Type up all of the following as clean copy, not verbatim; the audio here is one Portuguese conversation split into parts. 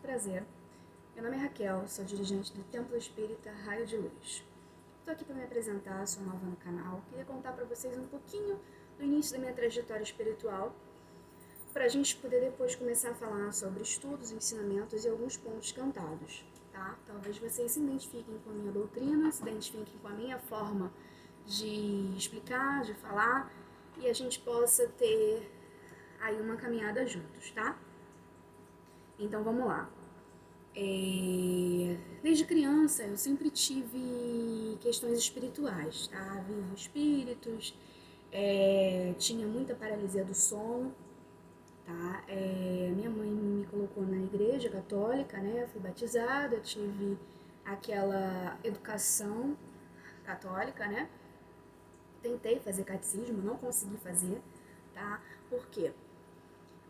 prazer. Meu nome é Raquel, sou dirigente do Templo Espírita Raio de Luz. Estou aqui para me apresentar, sou nova no canal. Queria contar para vocês um pouquinho do início da minha trajetória espiritual, para a gente poder depois começar a falar sobre estudos, ensinamentos e alguns pontos cantados, tá? Talvez vocês se identifiquem com a minha doutrina, se identifiquem com a minha forma de explicar, de falar, e a gente possa ter aí uma caminhada juntos, tá? Então vamos lá. Desde criança eu sempre tive questões espirituais, tá? Vi espíritos, tinha muita paralisia do sono, tá? Minha mãe me colocou na igreja católica, né? Eu fui batizada, tive aquela educação católica, né? Tentei fazer catecismo, não consegui fazer, tá? Por quê?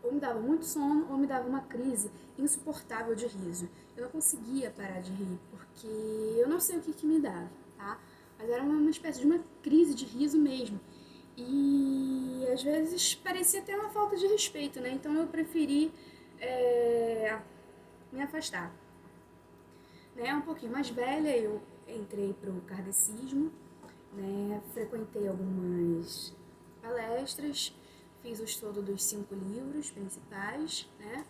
Ou me dava muito sono, ou me dava uma crise insuportável de riso. Eu não conseguia parar de rir, porque eu não sei o que me dava, tá? Mas era uma espécie de uma crise de riso mesmo. E às vezes parecia até uma falta de respeito, né? Então eu preferi me afastar. Né? Um pouquinho mais velha, eu entrei pro kardecismo, né? Frequentei algumas palestras, fiz o estudo dos 5 livros principais, né?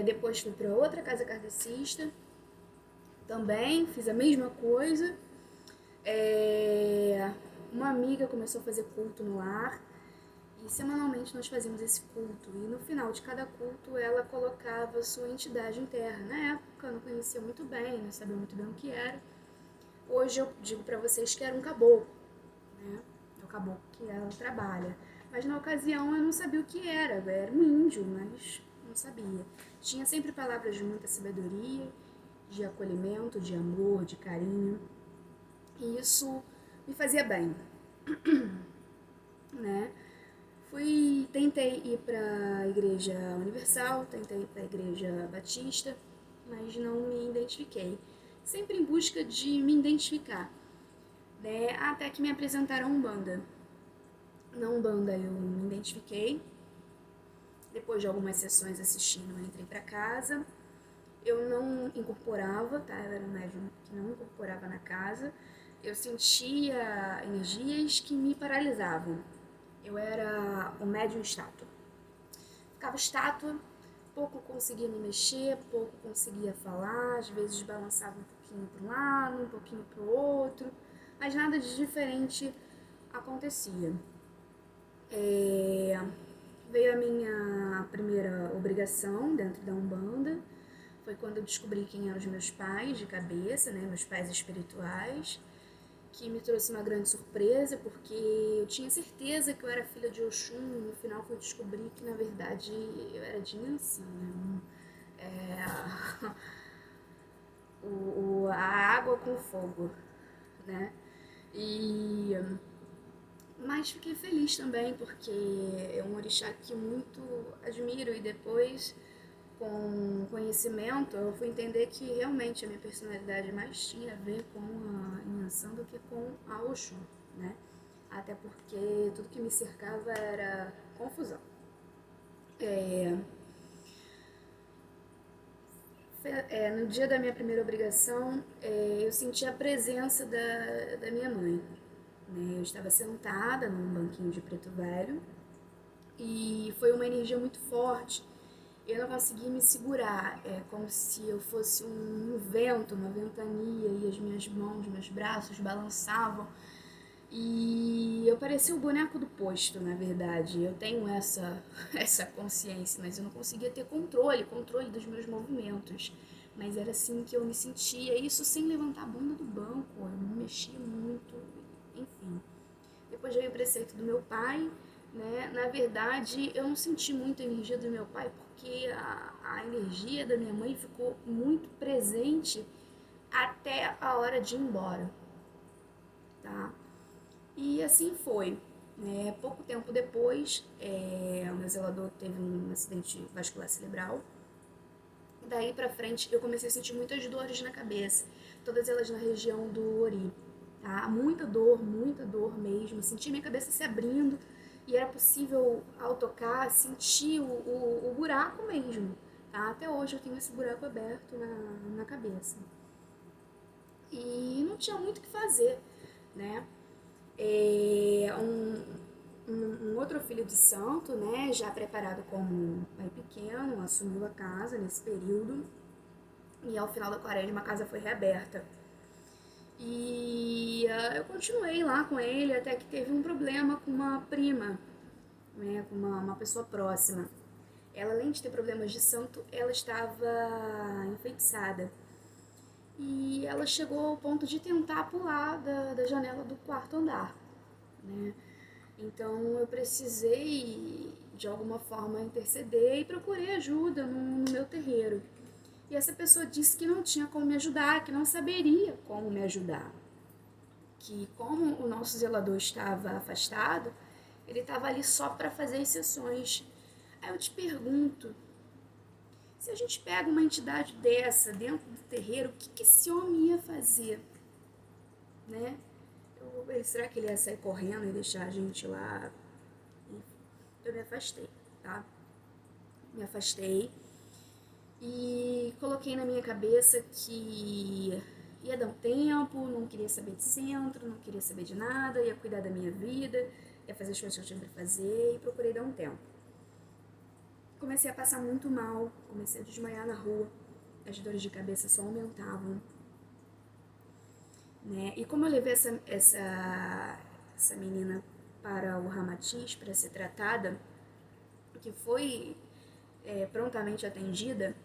Depois fui para outra casa kardecista, também fiz a mesma coisa. Uma amiga começou a fazer culto no lar e semanalmente nós fazíamos esse culto. E no final de cada culto ela colocava sua entidade interna. Na época eu não conhecia muito bem, não sabia muito bem o que era. Hoje eu digo para vocês que era um caboclo, né? É o caboclo que ela trabalha. Mas na ocasião eu não sabia o que era um índio, mas não sabia. Tinha sempre palavras de muita sabedoria, de acolhimento, de amor, de carinho. E isso me fazia bem, né? Tentei ir para a Igreja Universal, tentei ir para a Igreja Batista, mas não me identifiquei. Sempre em busca de me identificar, né? Até que me apresentaram a Umbanda. Na Umbanda eu me identifiquei. Depois de algumas sessões assistindo, eu entrei para casa. Eu não incorporava, tá? Eu era um médium que não incorporava na casa. Eu sentia energias que me paralisavam. Eu era um médium estátua. Ficava estátua, pouco conseguia me mexer, pouco conseguia falar, às vezes balançava um pouquinho para um lado, um pouquinho para o outro, mas nada de diferente acontecia. Veio a minha primeira obrigação dentro da Umbanda, foi quando eu descobri quem eram os meus pais de cabeça, né, meus pais espirituais, que me trouxe uma grande surpresa, porque eu tinha certeza que eu era filha de Oxum, e no final fui descobrir que, na verdade, eu era de Nancy, né? A água com fogo, né? Mas fiquei feliz também, porque é um orixá que muito admiro, e depois, com conhecimento, eu fui entender que realmente a minha personalidade mais tinha a ver com a Inhansã do que com a Oxum, né? Até porque tudo que me cercava era confusão. No dia da minha primeira obrigação, eu senti a presença da minha mãe. Né? Eu estava sentada num banquinho de preto velho e foi uma energia muito forte. Eu não consegui me segurar, é como se eu fosse um vento, uma ventania, e as minhas mãos, meus braços balançavam. E eu parecia o boneco do posto, na verdade. Eu tenho essa consciência, mas eu não conseguia ter controle dos meus movimentos. Mas era assim que eu me sentia, isso sem levantar a bunda do banco, eu não mexia muito, enfim. Depois veio o preceito do meu pai, né? Na verdade, eu não senti muito a energia do meu pai, porque a energia da minha mãe ficou muito presente até a hora de ir embora, tá? E assim foi. Pouco tempo depois, o meu zelador teve um acidente vascular cerebral. Daí pra frente, eu comecei a sentir muitas dores na cabeça, todas elas na região do ori. Tá? Muita dor mesmo. Senti minha cabeça se abrindo e era possível, ao tocar, sentir o buraco mesmo. tá? Até hoje eu tenho esse buraco aberto na cabeça. E não tinha muito o que fazer, né? Um outro filho de santo, né, já preparado como pai pequeno, assumiu a casa nesse período e ao final da quaresma a casa foi reaberta. E eu continuei lá com ele até que teve um problema com uma prima, né, com uma pessoa próxima. Ela, além de ter problemas de santo, ela estava enfeitiçada. E ela chegou ao ponto de tentar pular da janela do quarto andar, né? Então eu precisei de alguma forma interceder e procurei ajuda no meu terreiro. E essa pessoa disse que não tinha como me ajudar, que não saberia como me ajudar. Que como o nosso zelador estava afastado, ele estava ali só para fazer as sessões. Aí eu te pergunto, se a gente pega uma entidade dessa dentro do terreiro, o que esse homem ia fazer, né? Será que ele ia sair correndo e deixar a gente lá? Eu me afastei, tá? Me afastei e coloquei na minha cabeça que ia dar um tempo, não queria saber de centro, não queria saber de nada, ia cuidar da minha vida, ia fazer as coisas que eu tinha pra fazer e procurei dar um tempo. Comecei a passar muito mal, comecei a desmaiar na rua, as dores de cabeça só aumentavam, né? E como eu levei essa menina para o Ramatiz para ser tratada, que foi prontamente atendida,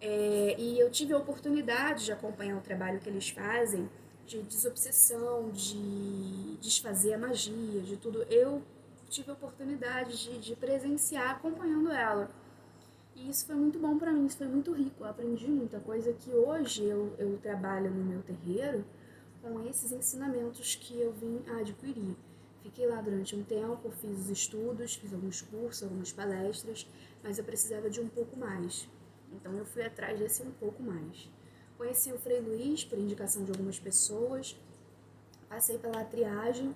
e eu tive a oportunidade de acompanhar o trabalho que eles fazem, de desobsessão, de desfazer a magia, de tudo. Eu tive a oportunidade de presenciar acompanhando ela. E isso foi muito bom para mim, isso foi muito rico. Eu aprendi muita coisa que hoje eu trabalho no meu terreiro com esses ensinamentos que eu vim a adquirir. Fiquei lá durante um tempo, fiz os estudos, fiz alguns cursos, algumas palestras, mas eu precisava de um pouco mais. Então eu fui atrás desse um pouco mais. Conheci o Frei Luiz por indicação de algumas pessoas, passei pela triagem,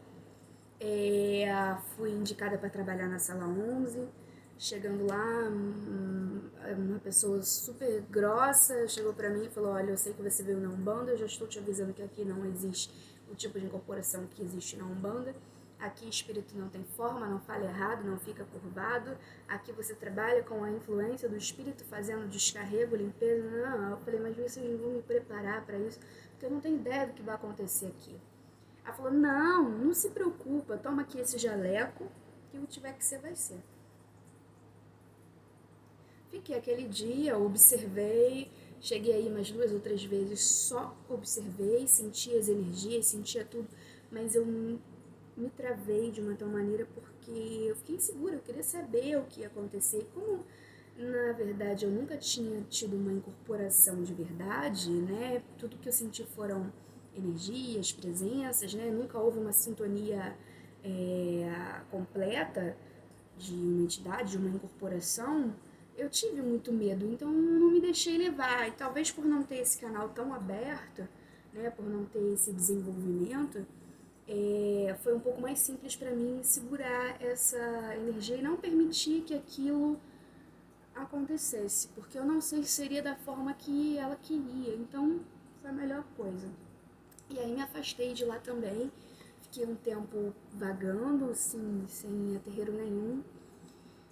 fui indicada para trabalhar na sala 11. Chegando lá, uma pessoa super grossa chegou para mim e falou: olha, eu sei que você veio na Umbanda, eu já estou te avisando que aqui não existe o tipo de incorporação que existe na Umbanda. Aqui espírito não tem forma, não fala errado, não fica curvado. Aqui você trabalha com a influência do espírito fazendo descarrego, limpeza. Não, eu falei, mas vocês vão me preparar para isso? Porque eu não tenho ideia do que vai acontecer aqui. Ela falou, não se preocupa, toma aqui esse jaleco, que o que tiver que ser, vai ser. Fiquei aquele dia, observei, cheguei aí umas 2 ou 3 vezes, só observei, senti as energias, sentia tudo, mas eu me travei de uma tal maneira porque eu fiquei insegura, eu queria saber o que ia acontecer. Como, na verdade, eu nunca tinha tido uma incorporação de verdade, né? Tudo que eu senti foram energias, presenças, né? Nunca houve uma sintonia completa de uma entidade, de uma incorporação. Eu tive muito medo, então não me deixei levar. E talvez por não ter esse canal tão aberto, né, por não ter esse desenvolvimento, foi um pouco mais simples para mim segurar essa energia e não permitir que aquilo acontecesse, porque eu não sei se seria da forma que ela queria, então foi a melhor coisa. E aí me afastei de lá também, fiquei um tempo vagando, assim, sem aterreiro nenhum,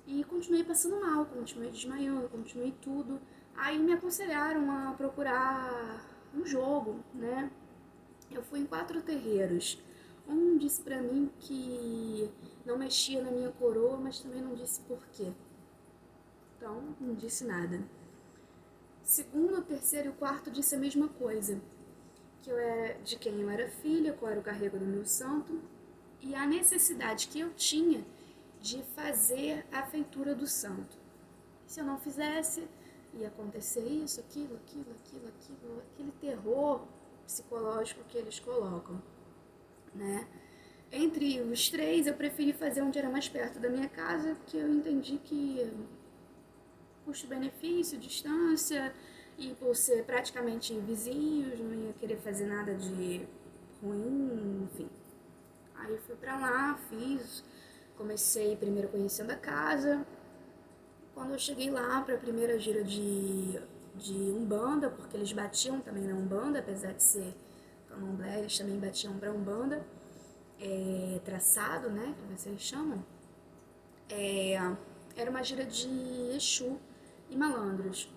e continuei passando mal, continuei desmaiando, continuei tudo. Aí me aconselharam a procurar um jogo, né? Eu fui em 4 terreiros. Um disse pra mim que não mexia na minha coroa, mas também não disse por quê. Então, não disse nada. Segundo, terceiro e o quarto disse a mesma coisa. Que eu era de quem eu era filha, qual era o carrego do meu santo, e a necessidade que eu tinha de fazer a feitura do santo. Se eu não fizesse, ia acontecer isso, aquilo, aquele terror psicológico que eles colocam, né? Entre os 3, eu preferi fazer onde era mais perto da minha casa, porque eu entendi que custo-benefício, distância, e por ser praticamente vizinhos, não ia querer fazer nada de ruim, enfim. Aí fui pra lá, fiz, comecei primeiro conhecendo a casa, Quando eu cheguei lá para a primeira gira de Umbanda, porque eles batiam também na Umbanda, apesar de ser Candomblé, eles também batiam para Umbanda, traçado, né, que vocês chamam. É, era uma gira de Exu e malandros.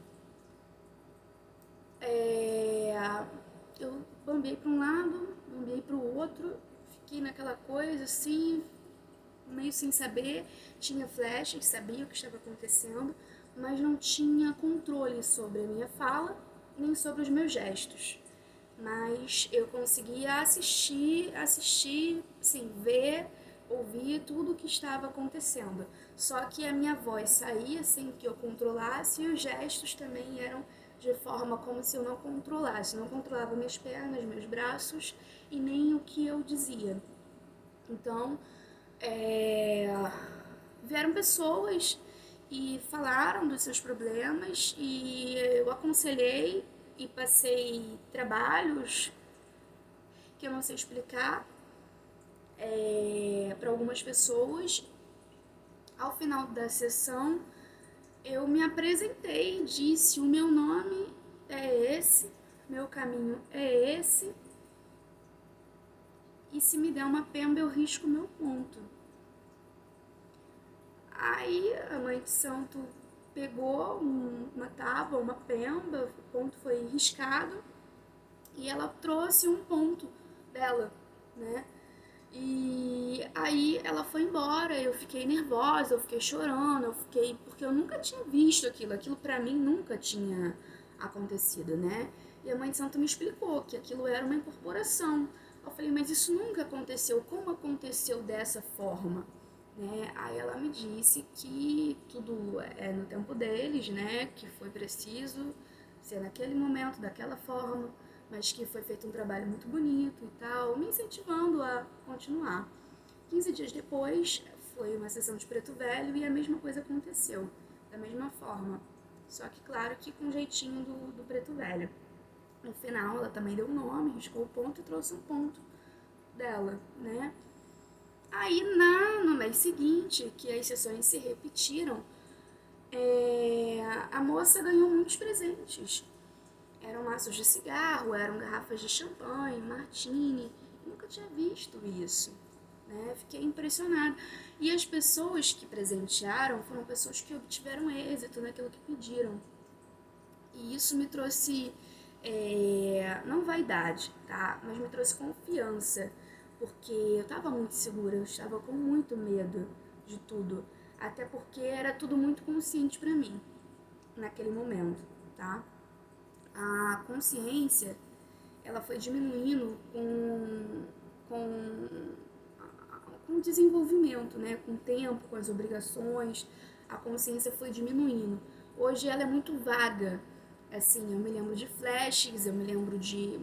Eu bambiei para um lado, bambiei para o outro, fiquei naquela coisa assim, meio sem saber. Tinha flashes, sabia o que estava acontecendo, mas não tinha controle sobre a minha fala nem sobre os meus gestos. Mas eu conseguia assistir, assim, ver, ouvir tudo o que estava acontecendo. Só que a minha voz saía sem que eu controlasse e os gestos também eram de forma como se eu não controlasse. Não controlava minhas pernas, meus braços e nem o que eu dizia. Então, vieram pessoas e falaram dos seus problemas e eu aconselhei e passei trabalhos que eu não sei explicar para algumas pessoas. Ao final da sessão, eu me apresentei, disse: o meu nome é esse, meu caminho é esse, e se me der uma pemba eu risco meu ponto. Aí a mãe de santo pegou uma tábua, uma pemba, o ponto foi riscado e ela trouxe um ponto dela, né? E aí ela foi embora, eu fiquei nervosa, eu fiquei chorando, porque eu nunca tinha visto aquilo pra mim nunca tinha acontecido, né? E a mãe de santo me explicou que aquilo era uma incorporação. Eu falei, mas isso nunca aconteceu, como aconteceu dessa forma? Né? Aí ela me disse que tudo é no tempo deles, né? Que foi preciso ser naquele momento, daquela forma, mas que foi feito um trabalho muito bonito e tal, me incentivando a continuar. 15 dias depois, foi uma sessão de preto velho e a mesma coisa aconteceu, da mesma forma. Só que, claro, que com um jeitinho do preto velho. No final, ela também deu um nome, riscou o ponto e trouxe um ponto dela, né? Aí, no mês seguinte, que as sessões se repetiram, a moça ganhou muitos presentes. Eram maços de cigarro, eram garrafas de champanhe, martini. Nunca tinha visto isso, né? Fiquei impressionada. E as pessoas que presentearam foram pessoas que obtiveram êxito naquilo que pediram. E isso me trouxe, não vaidade, tá? Mas me trouxe confiança, porque eu estava muito segura, eu estava com muito medo de tudo. Até porque era tudo muito consciente para mim, naquele momento, tá? A consciência, ela foi diminuindo com o desenvolvimento, né? Com o tempo, com as obrigações, a consciência foi diminuindo. Hoje ela é muito vaga, assim, eu me lembro de flashes, eu me lembro de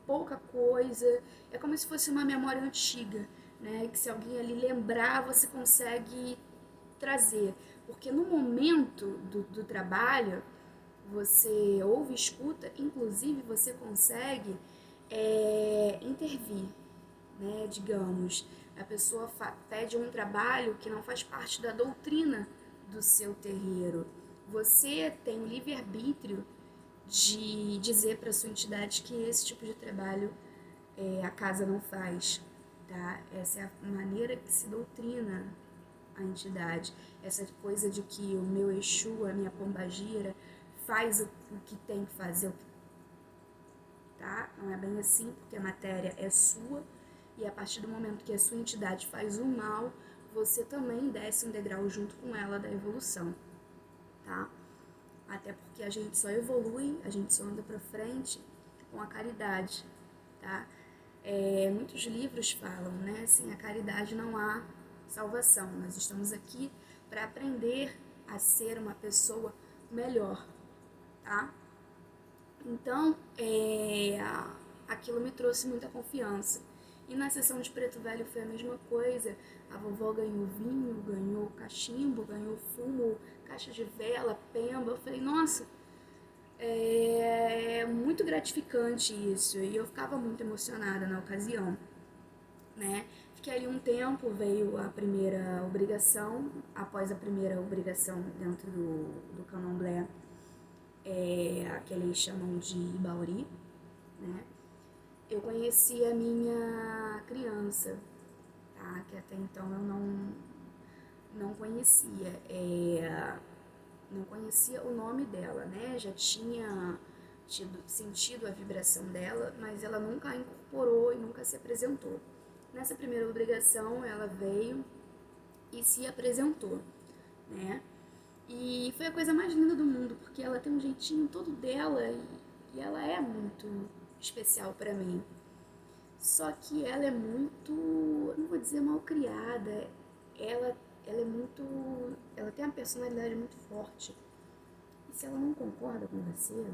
pouca coisa, é como se fosse uma memória antiga, né? Que se alguém ali lembrar, você consegue trazer, porque no momento do trabalho, você ouve, escuta, inclusive você consegue intervir, né? Digamos, a pessoa pede um trabalho que não faz parte da doutrina do seu terreiro. Você tem o livre-arbítrio de dizer para sua entidade que esse tipo de trabalho a casa não faz, tá? Essa é a maneira que se doutrina a entidade. Essa coisa de que o meu Exu, a minha pombagira, faz o que tem que fazer, tá? Não é bem assim, porque a matéria é sua e a partir do momento que a sua entidade faz o mal, você também desce um degrau junto com ela da evolução, tá? Até porque a gente só evolui, a gente só anda pra frente com a caridade, tá? Muitos livros falam, né? Sem a caridade não há salvação. Nós estamos aqui para aprender a ser uma pessoa melhor, tá? Então, aquilo me trouxe muita confiança. E na sessão de preto velho foi a mesma coisa. A vovó ganhou vinho, ganhou cachimbo, ganhou fumo, caixa de vela, pemba. Eu falei, nossa, é muito gratificante isso. E eu ficava muito emocionada na ocasião, né? Fiquei ali um tempo, veio a primeira obrigação. Após a primeira obrigação dentro do candomblé, a que eles chamam de Ibauri, né? Eu conheci a minha criança, tá? Que até então eu não conhecia. Não conhecia o nome dela, né? Já tinha sentido a vibração dela, mas ela nunca a incorporou e nunca se apresentou. Nessa primeira obrigação, ela veio e se apresentou, né? E foi a coisa mais linda do mundo, porque ela tem um jeitinho todo dela e ela é muito especial para mim. Só que ela é muito, não vou dizer mal criada, ela é muito, ela tem uma personalidade muito forte. E se ela não concorda com você,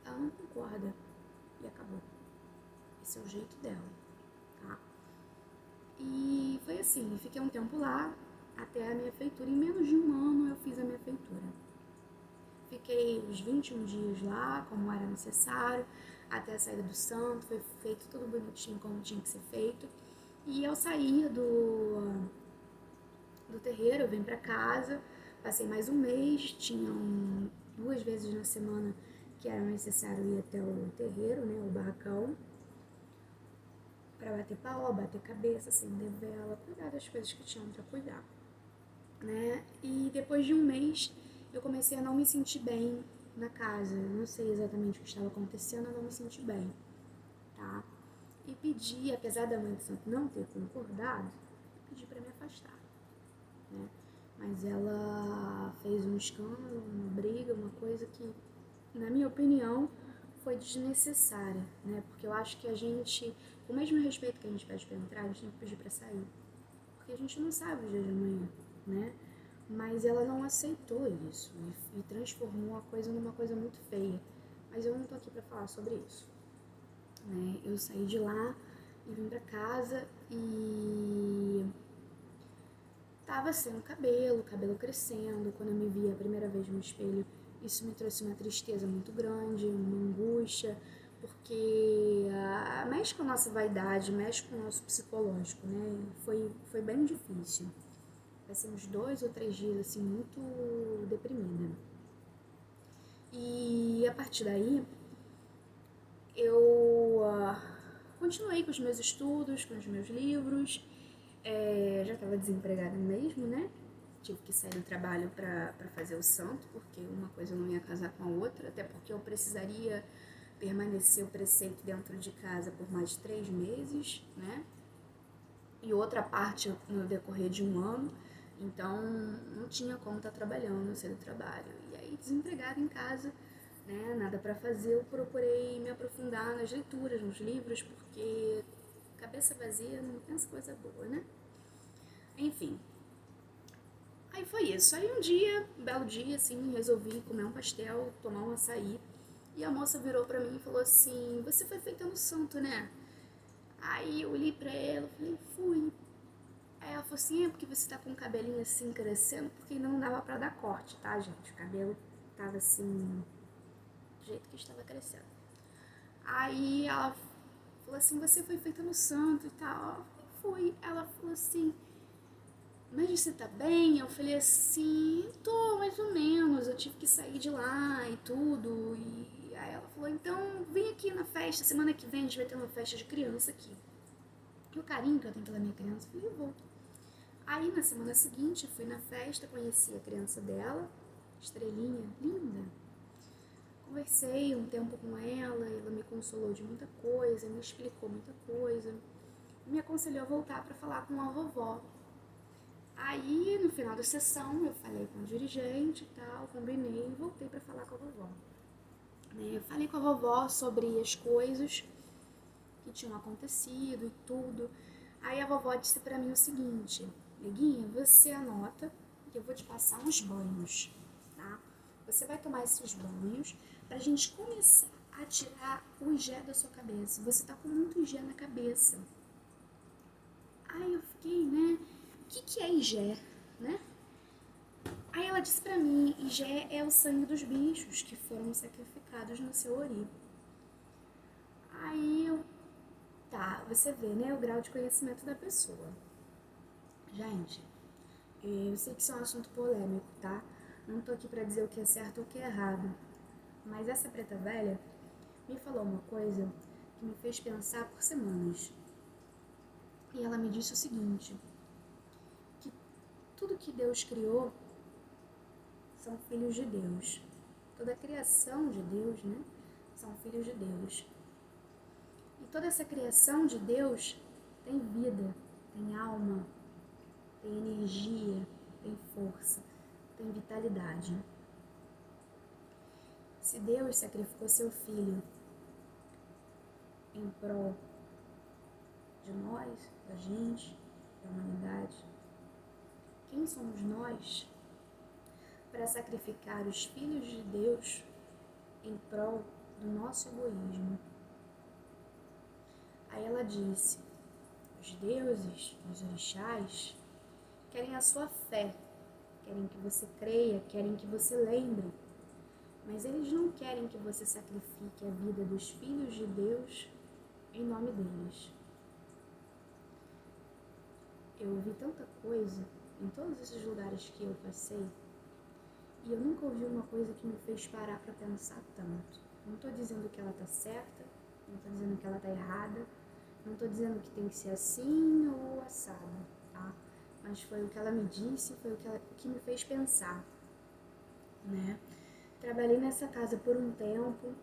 ela não concorda e acabou. Esse é o jeito dela, tá? E foi assim, fiquei um tempo lá até a minha feitura. Em menos de um ano eu fiz a minha feitura. Fiquei uns 21 dias lá, como era necessário, até a saída do santo. Foi feito tudo bonitinho como tinha que ser feito. E ao sair do terreiro, eu vim pra casa, passei mais um mês, tinham 2 vezes na semana que era necessário ir até o terreiro, né, o barracão, para bater paó, bater cabeça, acender vela, cuidar das coisas que tinham para cuidar, né? E depois de um mês eu comecei a não me sentir bem na casa, não sei exatamente o que estava acontecendo, eu não me senti bem, tá? E pedi, apesar da mãe de santo não ter concordado, pedi para me afastar, né? Mas ela fez um escândalo, uma briga, uma coisa que, na minha opinião, foi desnecessária, né? Porque eu acho que a gente, com o mesmo respeito que a gente pede pra entrar, a gente tem que pedir pra sair. Porque a gente não sabe o dia de amanhã, né? Mas ela não aceitou isso e transformou a coisa numa coisa muito feia. Mas eu não tô aqui pra falar sobre isso, né? Eu saí de lá e vim pra casa e tava sem o cabelo crescendo. Quando eu me vi a primeira vez no espelho, isso me trouxe uma tristeza muito grande, uma angústia, porque mexe com a nossa vaidade, mexe com o nosso psicológico, né? Foi bem difícil. Passei uns 2 ou 3 dias, assim, muito deprimida. E a partir daí, eu continuei com os meus estudos, com os meus livros. Já estava desempregada mesmo, né? Tive que sair do trabalho para fazer o santo, porque uma coisa não ia casar com a outra, até porque eu precisaria permanecer o preceito dentro de casa por mais de 3 meses, né? E outra parte no decorrer de um ano, então não tinha como estar trabalhando, sair do trabalho. E aí, desempregada em casa, né? Nada para fazer, eu procurei me aprofundar nas leituras, nos livros, porque cabeça vazia não pensa coisa boa, né? Enfim. Aí foi isso. Aí um dia, um belo dia, assim, resolvi comer um pastel, tomar um açaí. E a moça virou pra mim e falou assim: "Você foi feita no santo, né?" Aí eu olhei pra ela e falei: "Fui." Aí ela falou assim: "É porque você tá com o cabelinho assim crescendo, porque ainda não dava pra dar corte, tá, gente? O cabelo tava assim, do jeito que estava crescendo." Aí ela falou assim: "Você foi feita no santo e tal." Eu falei: "Fui." Ela falou assim: "Mas você tá bem?" Eu falei assim: "Tô, mais ou menos. Eu tive que sair de lá e tudo." E aí ela falou: "Então vem aqui na festa. Semana que vem a gente vai ter uma festa de criança aqui." E o carinho que eu tenho pela minha criança, eu falei: "Eu vou." Aí na semana seguinte eu fui na festa, conheci a criança dela, Estrelinha, linda. Conversei um tempo com ela me consolou de muita coisa, me explicou muita coisa. E me aconselhou a voltar para falar com a vovó. Aí, no final da sessão, eu falei com o dirigente e tal, combinei e voltei para falar com a vovó. Eu falei com a vovó sobre as coisas que tinham acontecido e tudo. Aí a vovó disse para mim o seguinte: "Neguinha, você anota que eu vou te passar uns banhos, tá? Você vai tomar esses banhos pra gente começar a tirar o igé da sua cabeça. Você tá com muito igé na cabeça." Aí eu fiquei, né? O que é igé, né? Aí ela disse pra mim: "Igé é o sangue dos bichos que foram sacrificados no seu ori." Aí eu Tá, você vê, né, o grau de conhecimento da pessoa. Gente, eu sei que isso é um assunto polêmico, tá? Não tô aqui pra dizer o que é certo ou o que é errado. Mas essa preta velha me falou uma coisa que me fez pensar por semanas. E ela me disse o seguinte, que tudo que Deus criou são filhos de Deus. Toda a criação de Deus, né, são filhos de Deus. E toda essa criação de Deus tem vida, tem alma, tem energia, tem força, tem vitalidade. Se Deus sacrificou seu Filho em prol de nós, da gente, da humanidade, quem somos nós para sacrificar os filhos de Deus em prol do nosso egoísmo? Aí ela disse, os deuses, os orixás, querem a sua fé, querem que você creia, querem que você lembre, mas eles não querem que você sacrifique a vida dos filhos de Deus em nome deles. Eu ouvi tanta coisa em todos esses lugares que eu passei e eu nunca ouvi uma coisa que me fez parar para pensar tanto. Não estou dizendo que ela está certa, não estou dizendo que ela está errada, não estou dizendo que tem que ser assim ou assado, tá? Mas foi o que ela me disse, foi o que me fez pensar, né? Trabalhei nessa casa por um tempo,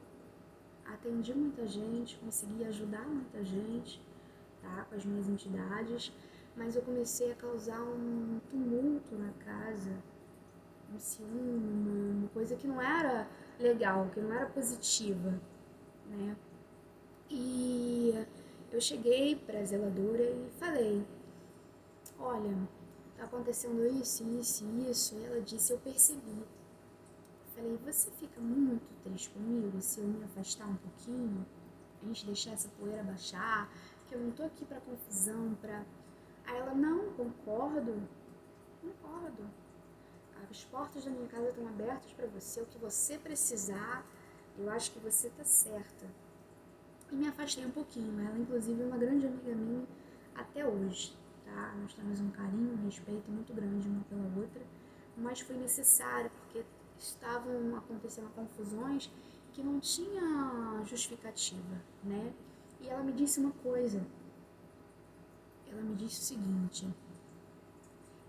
atendi muita gente, consegui ajudar muita gente, tá? Com as minhas entidades, mas eu comecei a causar um tumulto na casa, um ciúme, uma coisa que não era legal, que não era positiva, né? E eu cheguei para a zeladora e falei, olha, tá acontecendo isso, isso e isso. E ela disse, eu percebi. Falei, você fica muito triste comigo se eu me afastar um pouquinho, a gente deixar essa poeira baixar, que eu não tô aqui pra confusão, pra... Aí ela, não, concordo. As portas da minha casa estão abertas pra você, o que você precisar, eu acho que você tá certa. E me afastei um pouquinho, ela inclusive é uma grande amiga minha até hoje, tá? Nós temos um carinho, um respeito muito grande uma pela outra, mas foi necessário, porque estavam acontecendo confusões que não tinha justificativa, né? E ela me disse uma coisa, ela me disse o seguinte,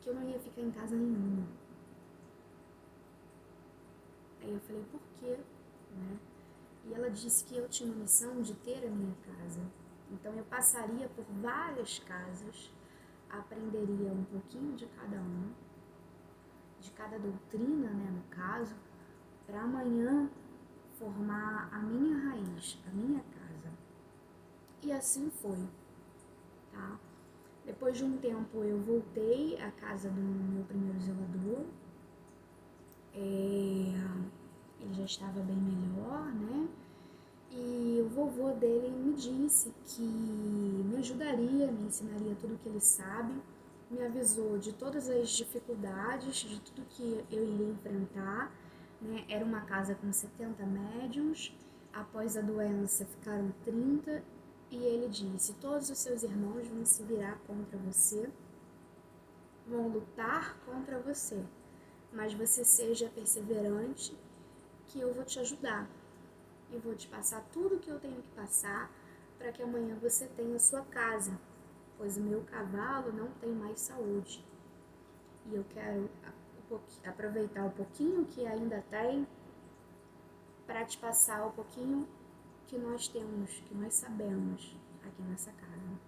que eu não ia ficar em casa nenhuma. Aí eu falei, por quê? Né? E ela disse que eu tinha uma missão de ter a minha casa. Então eu passaria por várias casas, aprenderia um pouquinho de cada uma, de cada doutrina, né, no caso, para amanhã formar a minha raiz, a minha casa. E assim foi, tá? Depois de um tempo eu voltei à casa do meu primeiro zelador, ele já estava bem melhor, né? E o vovô dele me disse que me ajudaria, me ensinaria tudo o que ele sabe, me avisou de todas as dificuldades, de tudo que eu iria enfrentar, né? Era uma casa com 70 médiuns, após a doença ficaram 30, e ele disse, todos os seus irmãos vão se virar contra você, vão lutar contra você, mas você seja perseverante, que eu vou te ajudar. E vou te passar tudo o que eu tenho que passar para que amanhã você tenha a sua casa, pois o meu cavalo não tem mais saúde. E eu quero aproveitar o pouquinho que ainda tem para te passar o pouquinho que nós temos, que nós sabemos aqui nessa casa.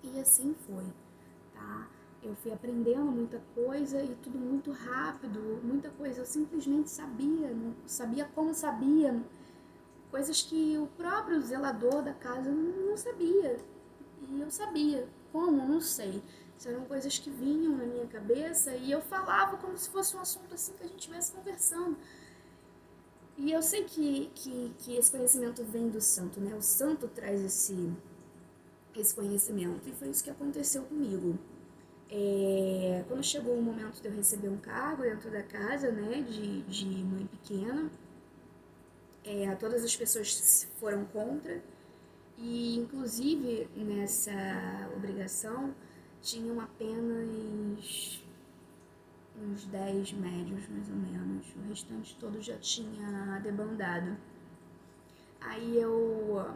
E assim foi, tá? Eu fui aprendendo muita coisa e tudo muito rápido, muita coisa eu simplesmente sabia, não sabia como sabia, coisas que o próprio zelador da casa não sabia. E eu sabia. Como? Não sei. Isso eram coisas que vinham na minha cabeça e eu falava como se fosse um assunto assim que a gente estivesse conversando. E eu sei que esse conhecimento vem do santo, né? O santo traz esse conhecimento. E foi isso que aconteceu comigo. Quando chegou o momento de eu receber um cargo dentro da casa, né? De mãe pequena, todas as pessoas foram contra E, inclusive, nessa obrigação, tinham apenas uns 10 médios, mais ou menos. O restante todo já tinha debandado. Aí eu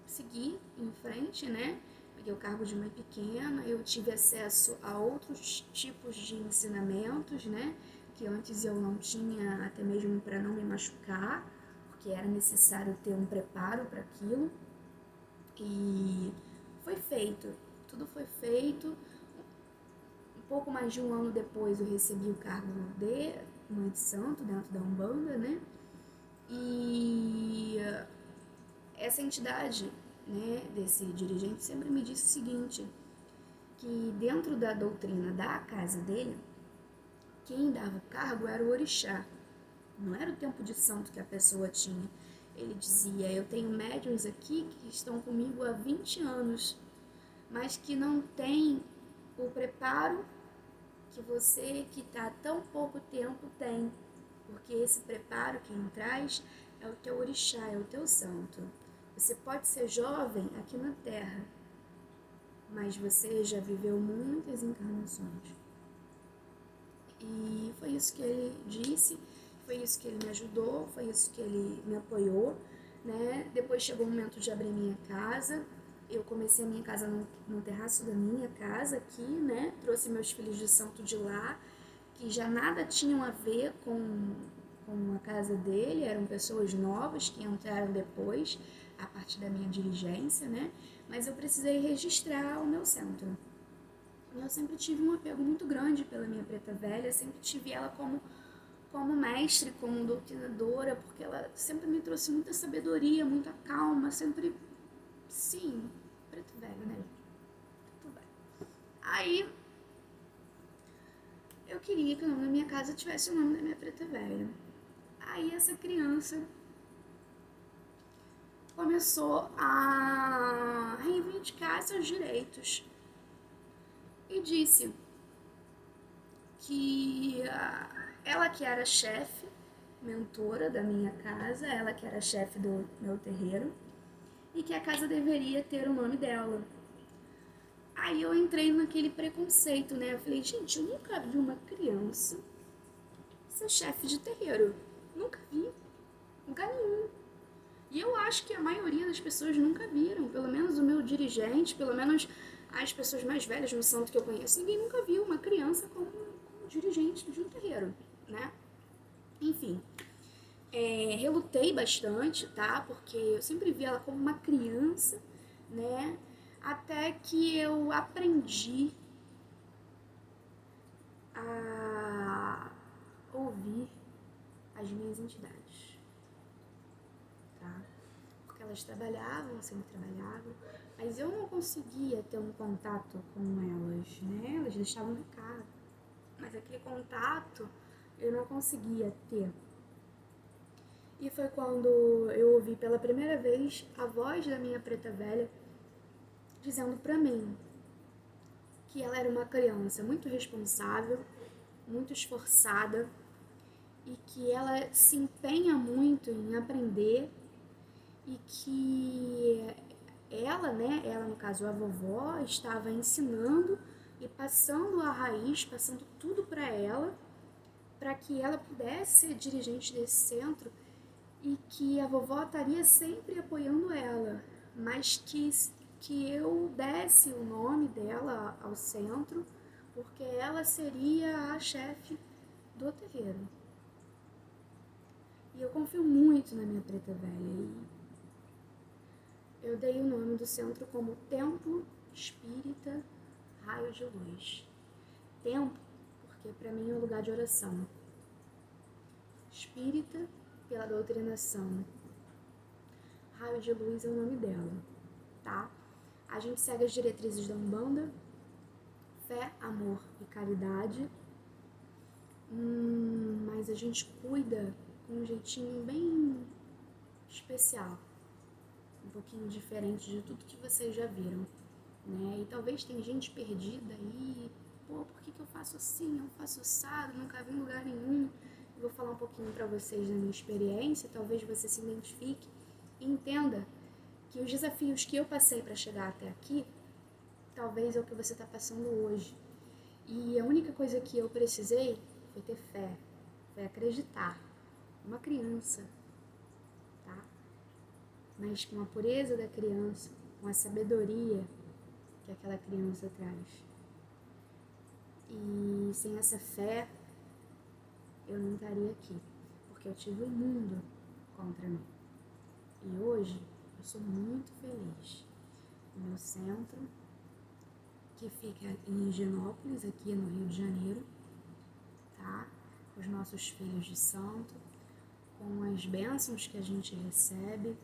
segui em frente, né? Peguei o cargo de mãe pequena, eu tive acesso a outros tipos de ensinamentos, né? Que antes eu não tinha, até mesmo para não me machucar, porque era necessário ter um preparo para aquilo. E foi feito, tudo foi feito. Um pouco mais de um ano depois eu recebi o cargo de mãe de santo dentro da Umbanda, né? E essa entidade, né, desse dirigente sempre me disse o seguinte, que dentro da doutrina da casa dele, quem dava o cargo era o orixá, não era o tempo de santo que a pessoa tinha. Ele dizia, eu tenho médiuns aqui que estão comigo há 20 anos, mas que não tem o preparo que você que está há tão pouco tempo tem, porque esse preparo quem traz é o teu orixá, é o teu santo. Você pode ser jovem aqui na Terra, mas você já viveu muitas encarnações. E foi isso que ele disse, foi isso que ele me ajudou, foi isso que ele me apoiou, né? Depois chegou o momento de abrir minha casa. Eu comecei a minha casa no terraço da minha casa aqui, né? Trouxe meus filhos de santo de lá, que já nada tinham a ver com a casa dele, eram pessoas novas que entraram depois, a partir da minha dirigência, né? Mas eu precisei registrar o meu centro. Eu sempre tive um apego muito grande pela minha preta velha, sempre tive ela como mestre, como doutrinadora, porque ela sempre me trouxe muita sabedoria, muita calma, sempre, sim, preto velho, né? Preto velho. Aí, eu queria que o nome da minha casa tivesse o nome da minha preta velha. Aí essa criança começou a reivindicar seus direitos e disse que ela que era chefe, mentora da minha casa, ela que era chefe do meu terreiro, e que a casa deveria ter o nome dela. Aí eu entrei naquele preconceito, né? Eu falei, gente, eu nunca vi uma criança ser chefe de terreiro. Nunca vi. Lugar nenhum. E eu acho que a maioria das pessoas nunca viram. Pelo menos o meu dirigente, pelo menos as pessoas mais velhas no santo que eu conheço, ninguém nunca viu uma criança como dirigente de um terreiro, né? Enfim, relutei bastante, tá? Porque eu sempre vi ela como uma criança, né? Até que eu aprendi a ouvir as minhas entidades, tá? Porque elas trabalhavam, sempre trabalhavam, mas eu não conseguia ter um contato com elas, né? Elas deixavam recado, mas aquele contato eu não conseguia ter. E foi quando eu ouvi pela primeira vez a voz da minha preta velha dizendo pra mim que ela era uma criança muito responsável, muito esforçada e que ela se empenha muito em aprender e que ela, né, ela no caso a vovó, estava ensinando e passando a raiz, passando tudo para que ela pudesse ser dirigente desse centro e que a vovó estaria sempre apoiando ela, mas que eu desse o nome dela ao centro, porque ela seria a chefe do terreiro. E eu confio muito na minha preta velha. E eu dei o nome do centro como Templo Espírita Raio de Luz. Templo, porque para mim é um lugar de oração. Espírita, pela doutrinação. Raio de Luz é o nome dela, tá? A gente segue as diretrizes da Umbanda, fé, amor e caridade, mas a gente cuida com um jeitinho bem especial, um pouquinho diferente de tudo que vocês já viram, né? E talvez tem gente perdida aí, pô, por que eu faço assim, eu faço assado, nunca vi em lugar nenhum. Eu vou falar um pouquinho para vocês da minha experiência, talvez você se identifique e entenda que os desafios que eu passei para chegar até aqui, talvez é o que você está passando hoje. E a única coisa que eu precisei foi ter fé, foi acreditar. Uma criança, tá? Mas com a pureza da criança, com a sabedoria que aquela criança traz. E sem essa fé, eu não estaria aqui, porque eu tive o mundo contra mim. E hoje, eu sou muito feliz. O meu centro, que fica em Higienópolis, aqui no Rio de Janeiro, tá? Os nossos filhos de santo, com as bênçãos que a gente recebe,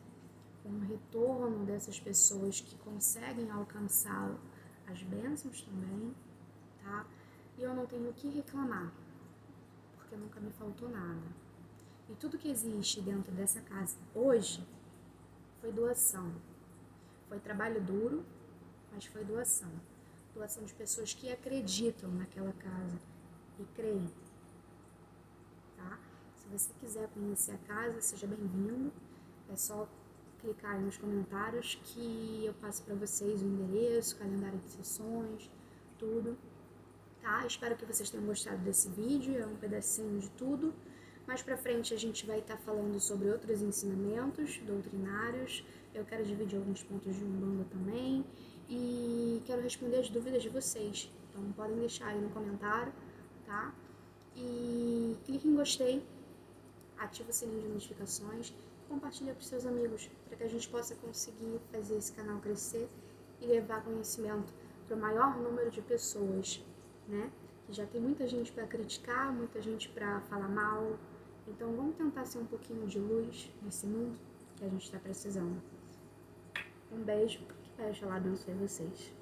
com o retorno dessas pessoas que conseguem alcançar as bênçãos também, tá? E eu não tenho o que reclamar, porque nunca me faltou nada. E tudo que existe dentro dessa casa hoje foi doação. Foi trabalho duro, mas foi doação. Doação de pessoas que acreditam naquela casa e creem, tá? Se você quiser conhecer a casa, seja bem-vindo. É só clicar aí nos comentários que eu passo para vocês o endereço, o calendário de sessões, tudo, tá? Espero que vocês tenham gostado desse vídeo, é um pedacinho de tudo. Mais pra frente a gente vai estar falando sobre outros ensinamentos doutrinários. Eu quero dividir alguns pontos de Umbanda também e quero responder as dúvidas de vocês. Então podem deixar aí no comentário, tá? E clique em gostei, ativa o sininho de notificações, compartilha para os seus amigos, para que a gente possa conseguir fazer esse canal crescer e levar conhecimento para o maior número de pessoas, né? Que já tem muita gente para criticar, muita gente para falar mal. Então vamos tentar ser um pouquinho de luz nesse mundo que a gente está precisando. Um beijo, que Pai Oxalá abençoe vocês.